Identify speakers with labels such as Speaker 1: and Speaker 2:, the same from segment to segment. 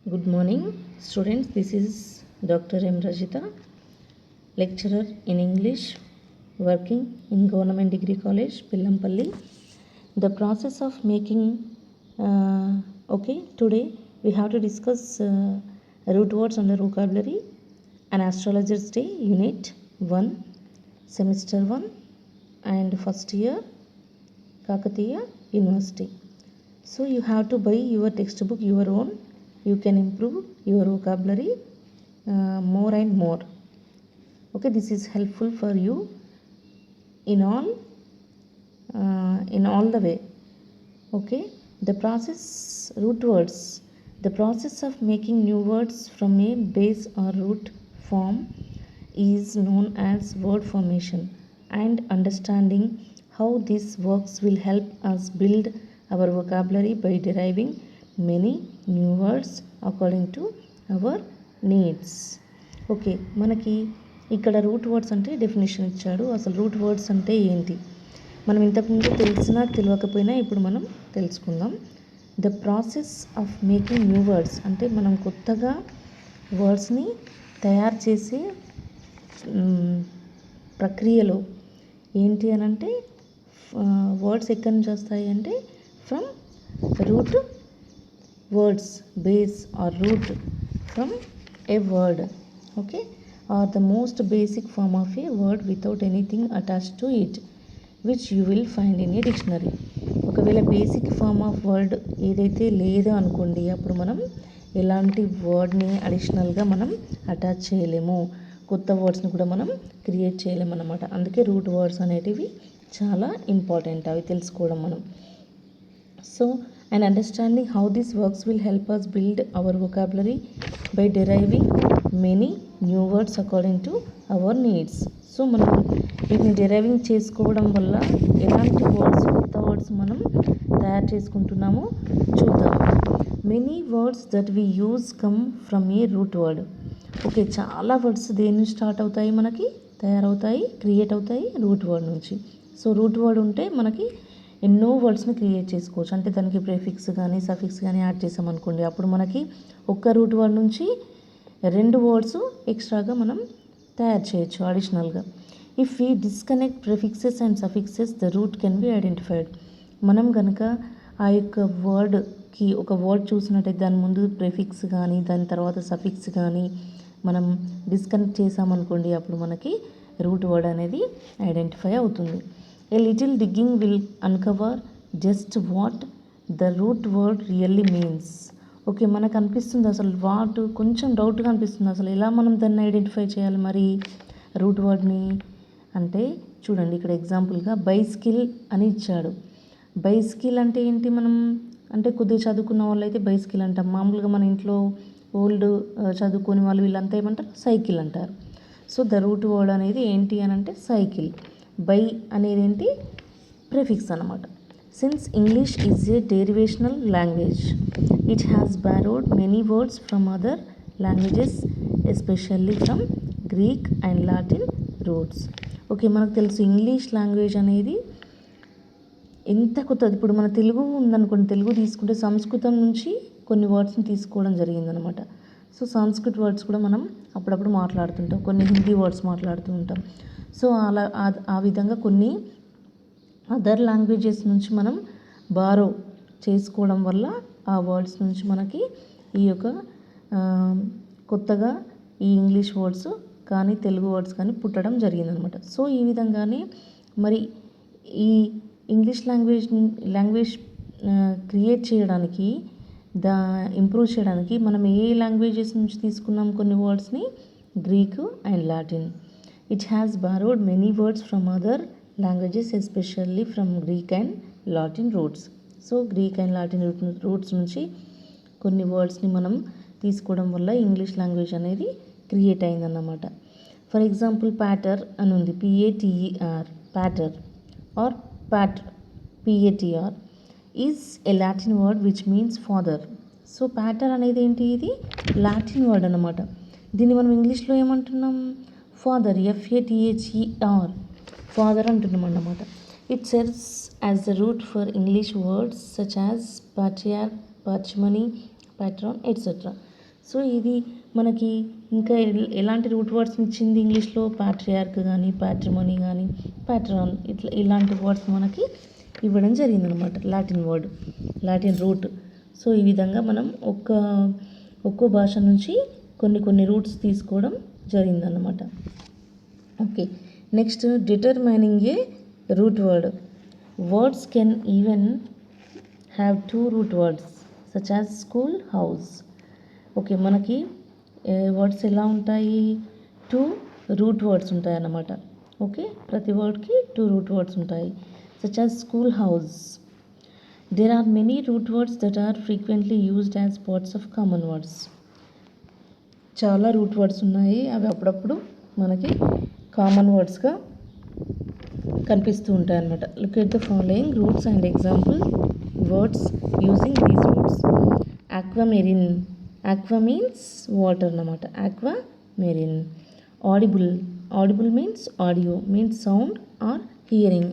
Speaker 1: Good morning, students. This is Dr. M. Rajita, lecturer in English, working in Government Degree College, Pillampalli. The process of making, today we have to discuss root words under vocabulary and Astrologer's Day, Unit 1, Semester 1, and first year, Kakatiya University. So you have to buy your textbook, your own. You can improve your vocabulary more and more. Okay, this is helpful for you in all the way. Okay, the process, root words, the process of making new words from a base or root form is known as word formation, and understanding how this works will help us build our vocabulary by deriving many new words according to our needs. Okay, మనకి ఇక్కడ root words అంటే definition ఇచ్చాడు. అసలు root words అంటే ఏంటి, మనం ఇంతకుముందు తెలిసినా తెలియకపోయినా ఇప్పుడు మనం తెలుసుకుందాం. The process of making new words అంటే మనం కొత్తగా వర్డ్స్ని తయారు చేసే ప్రక్రియలో ఏంటి అని అంటే వర్డ్స్ ఎక్కడి నుంచి వస్తాయి అంటే from root words, base or root from a word, okay, or the most basic form of a word without anything attached to it, which you will find in a dictionary. ఒకవేళ basic form of word ఏదైతే లేదో అనుకోండి, అప్పుడు మనం ఎలాంటి వర్డ్ని అడిషనల్గా మనం attach చేయలేము, కొత్త వర్డ్స్ని కూడా మనం క్రియేట్ చేయలేము అన్నమాట. అందుకే రూట్ వర్డ్స్ అనేటివి చాలా ఇంపార్టెంట్, అవి తెలుసుకోవడం మనం. So and understanding how this works will help us build our vocabulary by deriving many new words according to our needs. So మనం వీటిని డెరైవింగ్ చేసుకోవడం వల్ల ఎలాంటి వర్డ్స్, కొత్త వర్డ్స్ మనం తయారు చేసుకుంటున్నామో చూద్దాం. Many words that we use come from a root word. Okay, చాలా వర్డ్స్ దేని నుంచి స్టార్ట్ అవుతాయి, మనకి తయారవుతాయి, క్రియేట్ అవుతాయి రూట్ వర్డ్ నుంచి. సో రూట్ వర్డ్ ఉంటే మనకి ఎన్నో వర్డ్స్ని క్రియేట్ చేసుకోవచ్చు. అంటే దానికి ప్రిఫిక్స్ కానీ సఫిక్స్ కానీ యాడ్ చేసామనుకోండి, అప్పుడు మనకి ఒక్క రూట్ వర్డ్ నుంచి 2 వర్డ్స్ ఎక్స్ట్రాగా మనం తయారు చేయొచ్చు అడిషనల్గా. If we disconnect prefixes and suffixes the route can be identified. మనం కనుక ఆ యొక్క వర్డ్కి ఒక వర్డ్ చూసినట్టయితే దాని ముందు ప్రిఫిక్స్ కానీ దాని తర్వాత సఫిక్స్ కానీ మనం డిస్కనెక్ట్ చేసామనుకోండి, అప్పుడు మనకి రూట్ వర్డ్ అనేది ఐడెంటిఫై అవుతుంది. A little digging will uncover just what the root word really means. Okay, మనకు అనిపిస్తుంది అసలు కొంచెం డౌట్గా అనిపిస్తుంది, అసలు ఎలా మనం దాన్ని ఐడెంటిఫై చేయాలి మరి రూట్ వర్డ్ని అంటే. చూడండి, ఇక్కడ ఎగ్జాంపుల్గా బైస్కిల్ అని ఇచ్చాడు. బైస్కిల్ అంటే ఏంటి, మనం అంటే కొద్దిగా చదువుకున్న వాళ్ళు అయితే బైస్కిల్ అంటాం. మామూలుగా మన ఇంట్లో ఓల్డ్ చదువుకొని వాళ్ళు వీళ్ళంతా ఏమంటారు, సైకిల్ అంటారు. సో ద రూట్ వర్డ్ అనేది ఏంటి అని అంటే సైకిల్. బై అనేది ఏంటి, ప్రిఫిక్స్ అన్నమాట. Since English is a derivational language, it has borrowed many words from other languages, especially from Greek and Latin roots. Okay, మనకు తెలుసు ఇంగ్లీష్ లాంగ్వేజ్ అనేది ఎంత కొత్తది. ఇప్పుడు మన తెలుగు ఉందనుకోండి, తెలుగు తీసుకుంటే సంస్కృతం నుంచి కొన్ని వర్డ్స్ని తీసుకోవడం జరిగిందనమాట. సో సంస్కృత్ వర్డ్స్ కూడా మనం అప్పుడప్పుడు మాట్లాడుతుంటాం, కొన్ని హిందీ వర్డ్స్ మాట్లాడుతూ ఉంటాం. సో అలా ఆ విధంగా కొన్ని అదర్ లాంగ్వేజెస్ నుంచి మనం బారో చేసుకోవడం వల్ల ఆ వర్డ్స్ నుంచి మనకి ఈ యొక్క కొత్తగా ఈ ఇంగ్లీష్ వర్డ్స్ కానీ తెలుగు వర్డ్స్ కానీ పుట్టడం జరిగిందనమాట. సో ఈ విధంగానే మరి ఈ ఇంగ్లీష్ లాంగ్వేజ్ క్రియేట్ చేయడానికి, ఇంప్రూవ్ చేయడానికి మనం ఏ లాంగ్వేజెస్ నుంచి తీసుకున్నాం కొన్ని వర్డ్స్ని, Greek and Latin. It has borrowed many words from other languages, especially from Greek and Latin roots. So Greek and Latin roots నుంచి కొన్ని వర్డ్స్ని మనం తీసుకోవడం వల్ల ఇంగ్లీష్ లాంగ్వేజ్ అనేది క్రియేట్ అయిందన్నమాట. ఫర్ ఎగ్జాంపుల్ ప్యాటర్ అని ఉంది, PATER, pater or PATR is a Latin word which means father. So pater అనేది ఏంటి, ఇది లాటిన్ వర్డ్ అన్నమాట. దీన్ని మనం ఇంగ్లీష్లో ఏమంటున్నాం, ఫాదర్, FATHER, ఫాదర్ అంటున్నాం అన్నమాట. It serves as the route for English words such as patriarch, parsimony, patron, etc. So ఇది మనకి ఇంకా ఎలాంటి రూట్ వర్డ్స్ని ఇచ్చింది ఇంగ్లీష్లో? ప్యాట్రియార్క్ కానీ, ప్యాట్రిమోనీ కానీ, ప్యాట్రాన్, ఇలాంటి వర్డ్స్ మనకి ఇవ్వడం జరిగిందనమాట. Latin route. సో ఈ విధంగా మనం ఒక్కో భాష నుంచి కొన్ని రూట్స్ తీసుకోవడం జరిగిందన్నమాట. Okay, next determining a root word. Words can even have 2 root words such as school, house. Okay, మనకి వర్డ్స్ ఎలా ఉంటాయి? 2 రూట్ వర్డ్స్ ఉంటాయి అన్నమాట. ఓకే, ప్రతి వర్డ్కి 2 రూట్ వర్డ్స్ ఉంటాయి. Such as school, house. There are many root words that are frequently used as parts of common words. చాలా root words ఉన్నాయి, అవి అప్పుడప్పుడు మనకి కామన్ వర్డ్స్గా కనిపిస్తూ ఉంటాయి అన్నమాట. Look at the following roots and example words using these roots. Aquamarine. Aqua means water అన్నమాట. Aquamarine. Audible means audio, means sound or hearing.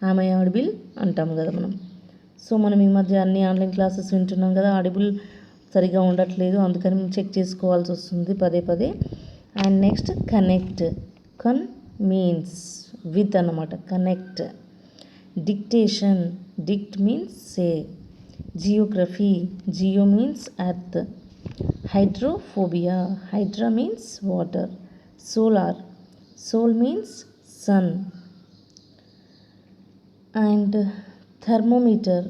Speaker 1: ఆమె ఆడిబుల్ అంటాం కదా మనం. సో మనం ఈ మధ్య అన్ని ఆన్లైన్ క్లాసెస్ వింటున్నాం కదా, ఆడిబుల్ సరిగా ఉండట్లేదు, అందుకని మనం చెక్ చేసుకోవాల్సి వస్తుంది పదే. And next connect. Con means with అన్నమాట, connect. Dictation. Dict means say. Geography. Geo means earth. Hydrophobia. Hydra means water. Solar. Sol means sun. And thermometer.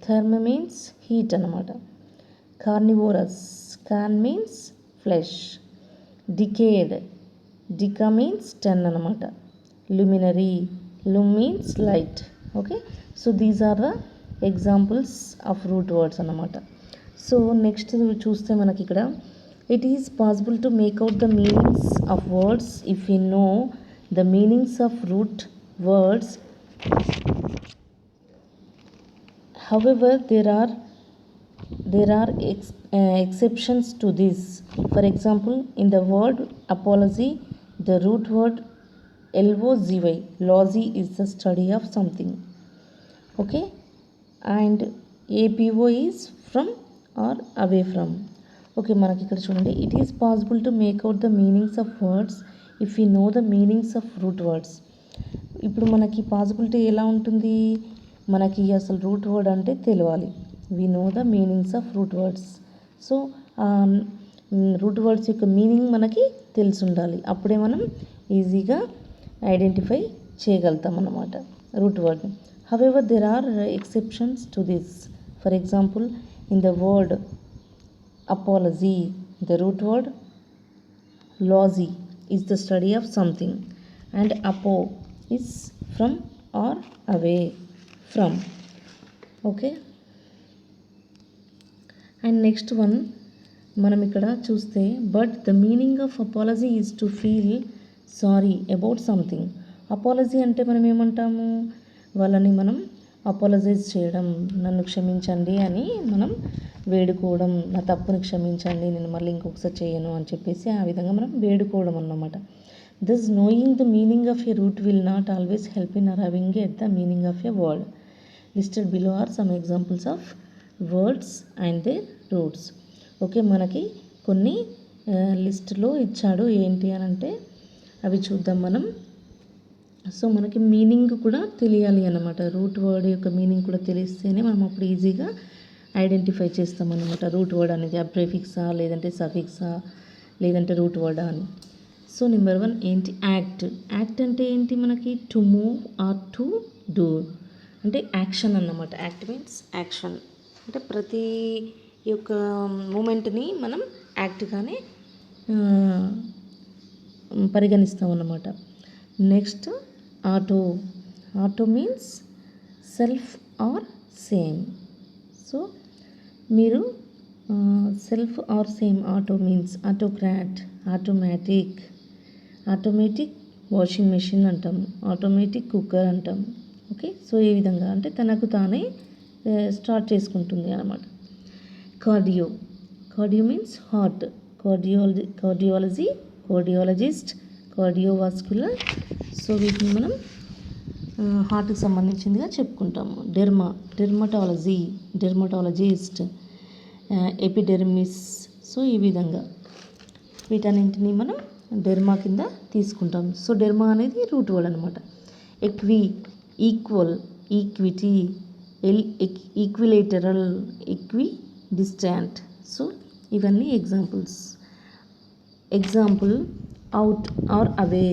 Speaker 1: Thermo means heat అన్నమాట. Carnivorous. Carn means flesh. Decade. Deca means 10 అన్నమాట. luminary. Lum means light. Okay, so these are the examples of root words అన్నమాట. So next చూస్తే మనకి ఇక్కడ it is possible to make out the meanings of words if we know the meanings of root words. However, there are exceptions to this. For example, in the word apology, the root word LOGY, logy, is the study of something. Okay, and APO is from or away from. Okay, మనకి ఇక్కడ చూడండి, it is possible to make out the meanings of words if we know the meanings of root words. ఇప్పుడు మనకి possibility ఎలా ఉంటుంది? మనకి అసలు route word అంటే తెలియాలి. We know the meanings of root words. So root words యొక్క meaning మనకి తెలిసి ఉండాలి, అప్పుడే మనం ఈజీగా ఐడెంటిఫై చేయగలుగుతాం అన్నమాట రూట్ వర్డ్ని. However there are exceptions to this. For example, in the word apology, the root word logy is the study of something, and apo is from or away from. Okay, and next one మనం ఇక్కడ చూస్తే, but the meaning of apology is to feel sorry about something. Apology అంటే మనం ఏమంటాము? వాళ్ళని మనం apologise చేయడం, నన్ను క్షమించండి అని మనం వేడుకోవడం, నా తప్పుని క్షమించండి, నేను మళ్ళీ ఇంకొకసారి చేయను అని చెప్పేసి ఆ విధంగా మనం వేడుకోవడం అన్నమాట. This knowing the meaning of a root will not always help in arriving at the meaning of a word. Listed below are some examples of words and their roots. Okay, మనకి కొన్ని లిస్టులో ఇచ్చాడు, ఏంటి అని అంటే అవి చూద్దాం మనం. సో మనకి మీనింగ్ కూడా తెలియాలి అన్నమాట. రూట్ వర్డ్ యొక్క మీనింగ్ కూడా తెలిస్తేనే మనం అప్పుడు ఈజీగా ఐడెంటిఫై చేస్తామన్నమాట. రూట్ వర్డ్ అనేది ప్రిఫిక్సా, లేదంటే సఫిక్సా, లేదంటే రూట్ వర్డా అని. సో నెంబర్ 1 ఏంటి? యాక్ట్. యాక్ట్ అంటే ఏంటి? మనకి to move or to do అంటే యాక్షన్ అన్నమాట. యాక్ట్ మీన్స్ యాక్షన్ అంటే ప్రతి యొక్క మూమెంట్ని మనం యాక్ట్గానే పరిగణిస్తాం అన్నమాట. Next auto. Auto means self or same. So మీరు self or same. Auto means autocrat, automatic. Automatic washing machine అంటాము, ఆటోమేటిక్ కుక్కర్ అంటాము. ఓకే, సో ఈ విధంగా అంటే తనకు తానే స్టార్ట్ చేసుకుంటుంది అన్నమాట. Cardio. Cardio means heart. Cardiology, cardiologist, cardiovascular. So వీటిని మనం హార్ట్కి సంబంధించిందిగా చెప్పుకుంటాము. Derma, dermatology, dermatologist. Epidermis, so ఈ విధంగా వీటన్నింటినీ మనం డెర్మా కింద తీసుకుంటాం. సో డెర్మా అనేది రూట్ వర్డ్ అనమాట. Equi, equal, equity, equilateral, distant. So ఇవన్నీ examples. Example out or away,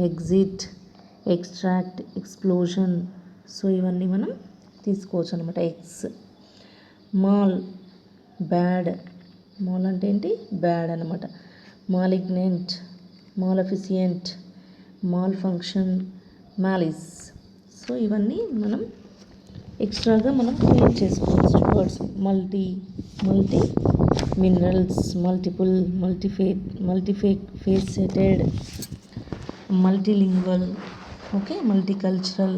Speaker 1: exit, extract, explosion. So ఇవన్నీ మనం తీసుకోవచ్చు అనమాట. ఎక్స్. Mall, bad. మాల్ అంటే ఏంటి? బ్యాడ్ అనమాట. Malignant, maleficent, mal function, malice. So ఇవన్నీ మనం ఎక్స్ట్రాగా మనం క్రియేట్ చేసుకోవచ్చు words. Multi minerals, multiple, multifaceted, multilingual, okay, multicultural.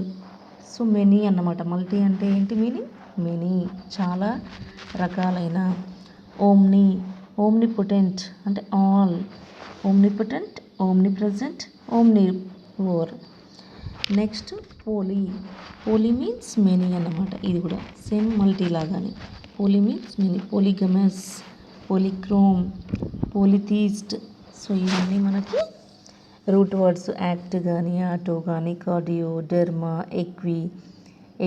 Speaker 1: So many అన్నమాట. మల్టీ అంటే ఏంటి మీనింగ్? మెనీ, చాలా రకాలైన. ఓమ్నిపొటెంట్ అంటే all. Omnipotent, omnipresent, omnivore. Next poly means many అన్నమాట. ఇది కూడా సేమ్ మల్టీ లాగానే. Poly means many. Polygamous, polychrome, polytheist. So ఇవన్నీ మనకి రూట్ వర్డ్స్. యాక్ట్ కానీ, ఆటో కానీ, కార్డియో, డెర్మా, ఎక్వి,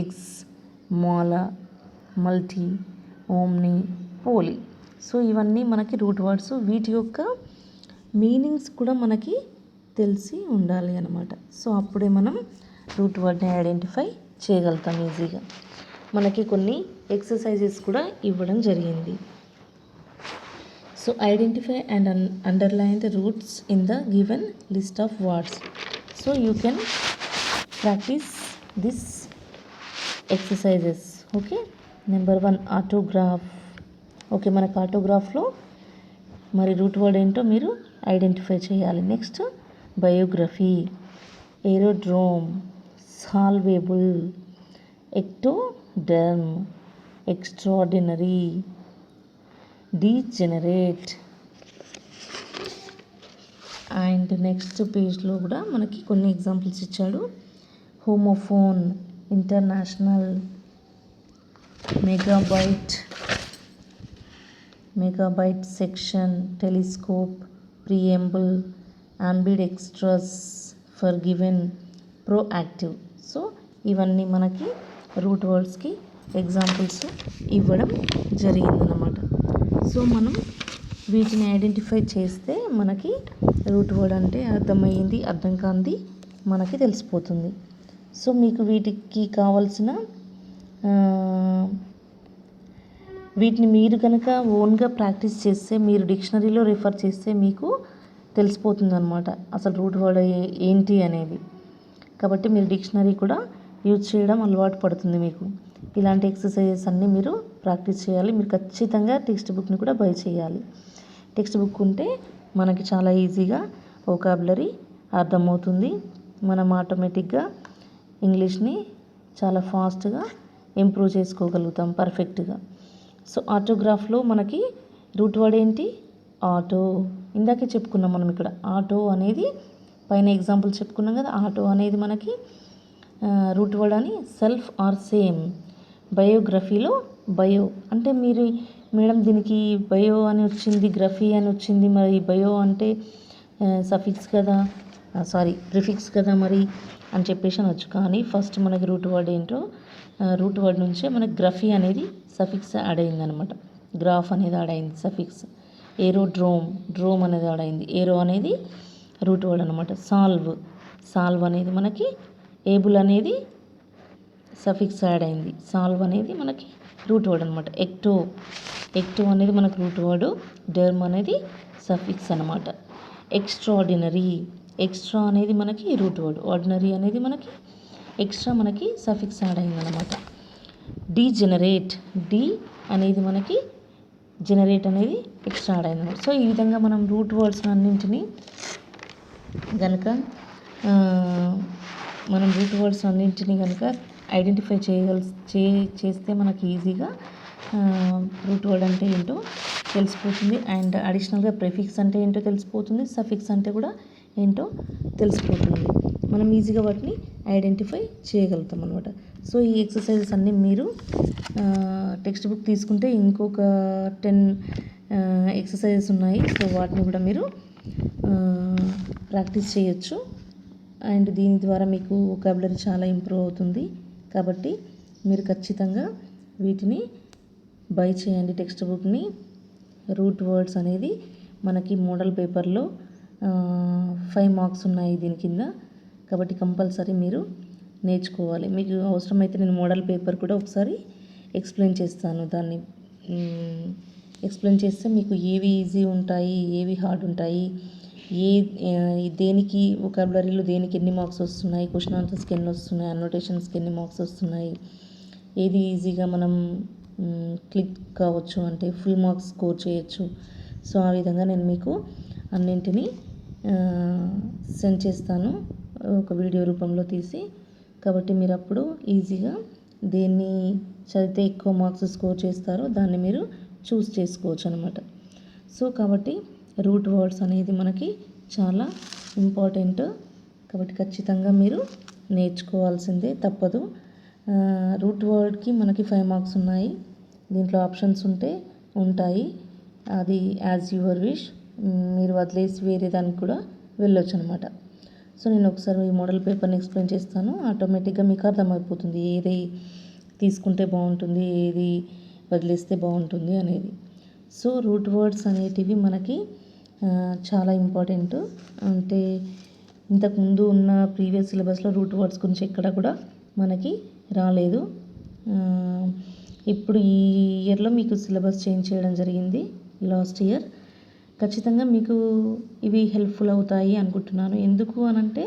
Speaker 1: ఎక్స్, మాలా, మల్టీ, ఓమ్ని, పోలీ. సో ఇవన్నీ మనకి రూట్ వర్డ్స్. వీటి యొక్క మీనింగ్స్ కూడా మనకి తెలిసి ఉండాలి అన్నమాట. సో అప్పుడే మనం రూట్ వర్డ్ని ఐడెంటిఫై చేయగలుగుతాం ఈజీగా. మనకి కొన్ని ఎక్సర్సైజెస్ కూడా ఇవ్వడం జరిగింది. So identify and underline the roots in the given list of words. So you can practise this exercises. Okay. Number 1 autograph. Okay, మనకు ఆటోగ్రాఫ్లో మరి రూట్ వర్డ్ ఏంటో మీరు ఐడెంటిఫై చేయాలి. Next biography, aerodrome, solvable, ectoderm, extraordinary, degenerate. And next పేజ్లో కూడా మనకి కొన్ని ఎగ్జాంపుల్స్ ఇచ్చాడు. Homophone, international, megabyte section, telescope, preamble, ambidextrous, forgiven, proactive. So ఇవన్నీ మనకి రూట్ వర్డ్స్కి ఎగ్జాంపుల్స్ ఇవ్వడం జరిగిందన్నమాట. సో మనం వీటిని ఐడెంటిఫై చేస్తే మనకి రూట్ వర్డ్ అంటే అర్థమయ్యింది, అర్థం కాంది మనకి తెలిసిపోతుంది. సో మీకు వీటికి కావాల్సిన వీటిని మీరు కనుక ఓన్గా ప్రాక్టీస్ చేస్తే, మీరు డిక్షనరీలో రిఫర్ చేస్తే మీకు తెలిసిపోతుంది అనమాట అసలు రూట్ వర్డ్ ఏంటి అనేది. కాబట్టి మీరు డిక్షనరీ కూడా యూజ్ చేయడం అలవాటు పడుతుంది మీకు. ఇలాంటి ఎక్సర్సైజెస్ అన్నీ మీరు ప్రాక్టీస్ చేయాలి. మీరు ఖచ్చితంగా టెక్స్ట్ బుక్ని కూడా బై చేయాలి. టెక్స్ట్ బుక్ ఉంటే మనకి చాలా ఈజీగా వొకాబులరీ అర్థమవుతుంది. మనం ఆటోమేటిక్గా ఇంగ్లీష్ని చాలా ఫాస్ట్గా ఇంప్రూవ్ చేసుకోగలుగుతాం పర్ఫెక్ట్గా. సో ఆటోగ్రాఫ్లో మనకి రూట్ వర్డ్ ఏంటి? ఆటో. ఇందాకే చెప్పుకున్నాం మనం ఇక్కడ. ఆటో అనేది పైన ఎగ్జాంపుల్ చెప్పుకున్నాం కదా. ఆటో అనేది మనకి రూట్ వర్డ్ అని సెల్ఫ్ ఆర్ సేమ్. బయోగ్రఫీలో బయో అంటే మీరు మేడం దీనికి బయో అని వచ్చింది, గ్రఫీ అని వచ్చింది, మరి బయో అంటే సఫిక్స్ కదా, ప్రిఫిక్స్ కదా మరి అని చెప్పేసి అనొచ్చు. కానీ ఫస్ట్ మనకి రూట్ వర్డ్ ఏంటో, రూట్ వర్డ్ నుంచే మనకి గ్రఫీ అనేది సఫిక్స్ యాడ్ అయిందనమాట. గ్రాఫ్ అనేది యాడ్ అయింది సఫిక్స్. డ్రోమ్ అనేది యాడ్ అయింది. ఏరో అనేది రూట్ వర్డ్ అనమాట. సాల్వ్ అనేది మనకి ఏబుల్ అనేది సఫిక్స్ యాడ్ అయింది. సాల్వ్ అనేది మనకి రూట్ వర్డ్ అనమాట. ఎక్టో అనేది మనకు రూట్ వర్డ్. డెర్మ్ అనేది సఫిక్స్ అనమాట. ఎక్స్ట్రా అనేది మనకి రూట్ వర్డ్. ఆర్డినరీ అనేది మనకి ఎక్స్ట్రా మనకి సఫిక్స్ యాడ్ అయిందనమాట. డీజెనరేట్, డి అనేది మనకి జనరేట్ అనేది ఎక్స్ట్రా యాడ్ అయిందనమాట. సో ఈ విధంగా మనం రూట్ వర్డ్స్ అన్నింటినీ కనుక కనుక ఐడెంటిఫై చేస్తే మనకి ఈజీగా రూట్ వర్డ్ అంటే ఏంటో తెలిసిపోతుంది. అండ్ అడిషనల్గా ప్రిఫిక్స్ అంటే ఏంటో తెలిసిపోతుంది. సఫిక్స్ అంటే కూడా ఏంటో తెలిసిపోతుంది. మనం ఈజీగా వాటిని ఐడెంటిఫై చేయగలుగుతాం అనమాట. సో ఈ ఎక్సర్సైజెస్ అన్నీ మీరు టెక్స్ట్ బుక్ తీసుకుంటే ఇంకొక 10 ఎక్సర్సైజెస్ ఉన్నాయి. సో వాటిని కూడా మీరు ప్రాక్టీస్ చేయొచ్చు. అండ్ దీని ద్వారా మీకు వొకాబులరీ చాలా ఇంప్రూవ్ అవుతుంది. కాబట్టి మీరు ఖచ్చితంగా వీటిని బై చేయండి. టెక్స్ట్ బుక్ని రూట్ వర్డ్స్ అనేది మనకి మోడల్ పేపర్లో 5 మార్క్స్ ఉన్నాయి దీని కింద. కాబట్టి కంపల్సరీ మీరు నేర్చుకోవాలి. మీకు అవసరమైతే నేను మోడల్ పేపర్ కూడా ఒకసారి ఎక్స్ప్లెయిన్ చేస్తాను. దాన్ని ఎక్స్ప్లెయిన్ చేస్తే మీకు ఏవి ఈజీ ఉంటాయి, ఏవి హార్డ్ ఉంటాయి, దేనికి వొకాబులరీలో దేనికి ఎన్ని మార్క్స్ వస్తున్నాయి, క్వశ్చన్ ఆన్సర్స్కి ఎన్ని వస్తున్నాయి, అన్నోటేషన్స్కి ఎన్ని మార్క్స్ వస్తున్నాయి, ఏది ఈజీగా మనం క్లిక్ కావచ్చు అంటే ఫుల్ మార్క్స్ స్కోర్ చేయొచ్చు. సో ఆ విధంగా నేను మీకు అన్నింటినీ సెండ్ చేస్తాను ఒక వీడియో రూపంలో తీసి. కాబట్టి మీరు అప్పుడు ఈజీగా దేన్ని చదివితే ఎక్కువ మార్క్స్ స్కోర్ చేస్తారో దాన్ని మీరు చూస్ చేసుకోవచ్చు అనమాట. సో కాబట్టి రూట్ వర్డ్స్ అనేది మనకి చాలా ఇంపార్టెంట్. కాబట్టి ఖచ్చితంగా మీరు నేర్చుకోవాల్సిందే, తప్పదు. రూట్ వర్డ్కి మనకి 5 మార్క్స్ ఉన్నాయి. దీంట్లో ఆప్షన్స్ ఉంటాయి. అది యాజ్ యువర్ విష్, మీరు వదిలేసి వేరే దానికి కూడా వెళ్ళొచ్చు అనమాట. సో నేను ఒకసారి ఈ మోడల్ పేపర్ని ఎక్స్ప్లెయిన్ చేస్తాను. ఆటోమేటిక్గా మీకు అర్థమైపోతుంది ఏది తీసుకుంటే బాగుంటుంది, ఏది వదిలేస్తే బాగుంటుంది అనేది. సో రూట్ వర్డ్స్ అనేటివి మనకి చాలా ఇంపార్టెంట్. అంటే ఇంతకుముందు ఉన్న ప్రీవియస్ సిలబస్లో రూట్ వర్డ్స్ గురించి ఎక్కడ కూడా మనకి రాలేదు. ఇప్పుడు ఈ ఇయర్లో మీకు సిలబస్ చేంజ్ చేయడం జరిగింది, లాస్ట్ ఇయర్. ఖచ్చితంగా మీకు ఇవి హెల్ప్ఫుల్ అవుతాయి అనుకుంటున్నాను. ఎందుకు అనంటే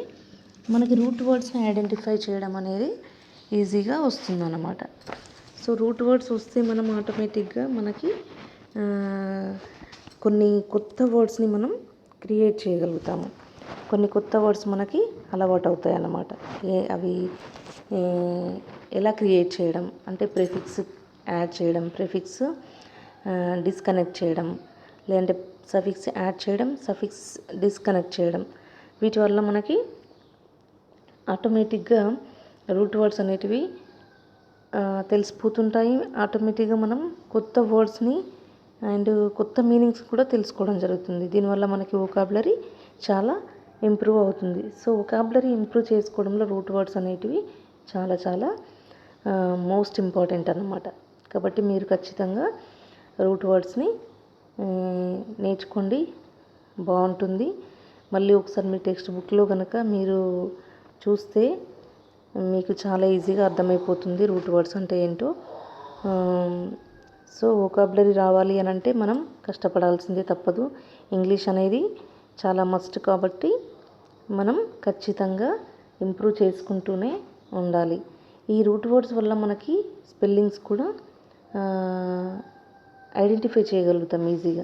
Speaker 1: మనకి రూట్ వర్డ్స్ని ఐడెంటిఫై చేయడం అనేది ఈజీగా వస్తుందన్నమాట. సో రూట్ వర్డ్స్ వస్తే మనం ఆటోమేటిక్గా మనకి కొన్ని కొత్త వర్డ్స్ని మనం క్రియేట్ చేయగలుగుతాము. కొన్ని కొత్త వర్డ్స్ మనకి అలవాటు అవుతాయి అన్నమాట. అవి ఎలా క్రియేట్ చేయడం అంటే ప్రిఫిక్స్ యాడ్ చేయడం, ప్రిఫిక్స్ డిస్కనెక్ట్ చేయడం, లేదంటే సఫిక్స్ యాడ్ చేయడం, సఫిక్స్ డిస్కనెక్ట్ చేయడం. వీటి వల్ల మనకి ఆటోమేటిక్గా రూట్ వర్డ్స్ అనేటివి తెలిసిపోతుంటాయి. ఆటోమేటిక్గా మనం కొత్త వర్డ్స్ని అండ్ కొత్త మీనింగ్స్ కూడా తెలుసుకోవడం జరుగుతుంది. దీనివల్ల మనకి వొకాబులరీ చాలా ఇంప్రూవ్ అవుతుంది. సో వొకాబులరీ ఇంప్రూవ్ చేసుకోవడంలో రూట్ వర్డ్స్ అనేటివి చాలా చాలా మోస్ట్ ఇంపార్టెంట్ అన్నమాట. కాబట్టి మీరు ఖచ్చితంగా రూట్ వర్డ్స్ని నేర్చుకోండి, బాగుంటుంది. మళ్ళీ ఒకసారి మీ టెక్స్ట్ బుక్లో కనుక మీరు చూస్తే మీకు చాలా ఈజీగా అర్థమైపోతుంది రూట్ వర్డ్స్ అంటే ఏంటో. సో వొకాబులరీ రావాలి అని అంటే మనం కష్టపడాల్సిందే, తప్పదు. ఇంగ్లీష్ అనేది చాలా మస్ట్ కాబట్టి మనం ఖచ్చితంగా ఇంప్రూవ్ చేసుకుంటూనే ఉండాలి. ఈ రూట్ వర్డ్స్ వల్ల మనకి స్పెల్లింగ్స్ కూడా ఐడెంటిఫై చేయగలుగుతాం ఈజీగా.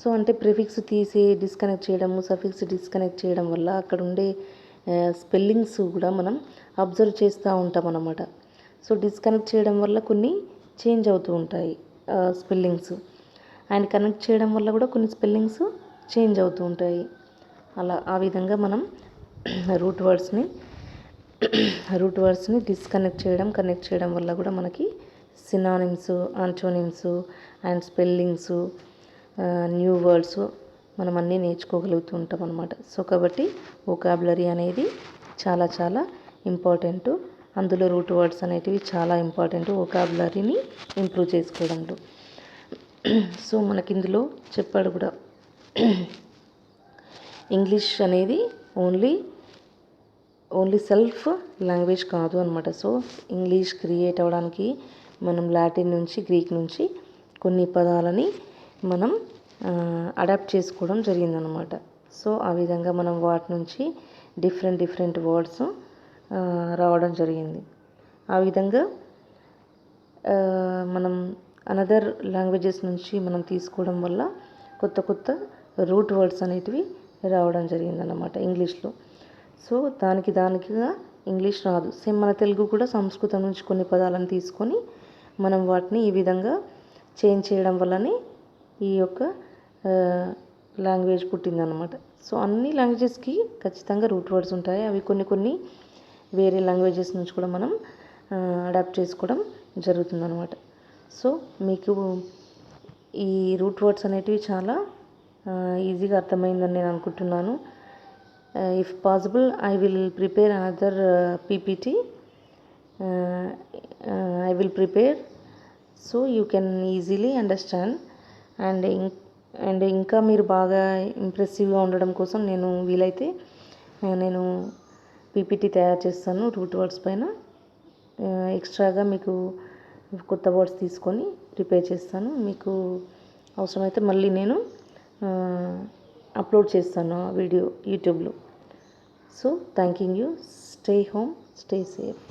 Speaker 1: సో అంటే ప్రిఫిక్స్ తీసి డిస్కనెక్ట్ చేయడము, సఫిక్స్ డిస్కనెక్ట్ చేయడం వల్ల అక్కడ ఉండే స్పెల్లింగ్స్ కూడా మనం అబ్జర్వ్ చేస్తూ ఉంటాం అన్నమాట. సో డిస్కనెక్ట్ చేయడం వల్ల కొన్ని చేంజ్ అవుతూ ఉంటాయి స్పెల్లింగ్స్, అండ్ కనెక్ట్ చేయడం వల్ల కూడా కొన్ని స్పెల్లింగ్స్ చేంజ్ అవుతూ ఉంటాయి. ఆ విధంగా మనం రూట్ వర్డ్స్ని డిస్కనెక్ట్ చేయడం, కనెక్ట్ చేయడం వల్ల కూడా మనకి synonyms, antonyms and spellings, new words మనం అన్నీ నేర్చుకోగలుగుతూ ఉంటాం అన్నమాట. సో కాబట్టి వొకాబులరీ అనేది చాలా చాలా ఇంపార్టెంట్. అందులో రూట్ వర్డ్స్ అనేటివి చాలా ఇంపార్టెంట్ వొకాబులరీని ఇంప్రూవ్ చేసుకోవడంలో. సో మనకి ఇందులో చెప్పాడు కూడా, ఇంగ్లీష్ అనేది ఓన్లీ సెల్ఫ్ లాంగ్వేజ్ కాదు అనమాట. సో ఇంగ్లీష్ క్రియేట్ అవ్వడానికి మనం లాటిన్ నుంచి, గ్రీక్ నుంచి కొన్ని పదాలని మనం అడాప్ట్ చేసుకోవడం జరిగిందనమాట. సో ఆ విధంగా మనం వాటి నుంచి డిఫరెంట్ వర్డ్స్ రావడం జరిగింది. ఆ విధంగా మనం అనదర్ లాంగ్వేజెస్ నుంచి మనం తీసుకోవడం వల్ల కొత్త రూట్ వర్డ్స్ అనేటివి రావడం జరిగిందన్నమాట ఇంగ్లీష్లో. సో దానికిగా ఇంగ్లీష్ రాదు. సేమ్ మన తెలుగు కూడా సంస్కృతం నుంచి కొన్ని పదాలను తీసుకొని మనం వాటిని ఈ విధంగా చేంజ్ చేయడం వల్లనే ఈ యొక్క లాంగ్వేజ్ పుట్టిందనమాట. సో అన్ని లాంగ్వేజెస్కి ఖచ్చితంగా రూట్ వర్డ్స్ ఉంటాయి. అవి కొన్ని వేరే లాంగ్వేజెస్ నుంచి కూడా మనం అడాప్ట్ చేసుకోవడం జరుగుతుందన్నమాట. సో మీకు ఈ రూట్ వర్డ్స్ అనేటివి చాలా ఈజీగా అర్థమైందని నేను అనుకుంటున్నాను. If possible I will prepare another PPT. I will prepare so you can easily understand. And ఇంకా మీరు బాగా ఇంప్రెసివ్గా ఉండడం కోసం నేను వీలైతే నేను పీపీటీ తయారు చేస్తాను రూట్ వర్డ్స్ పైన. ఎక్స్ట్రాగా మీకు కొత్త వర్డ్స్ తీసుకొని ప్రిపేర్ చేస్తాను. మీకు అవసరమైతే మళ్ళీ నేను అప్లోడ్ చేస్తాను ఆ వీడియో యూట్యూబ్లో. So thanking you. Stay home, stay safe.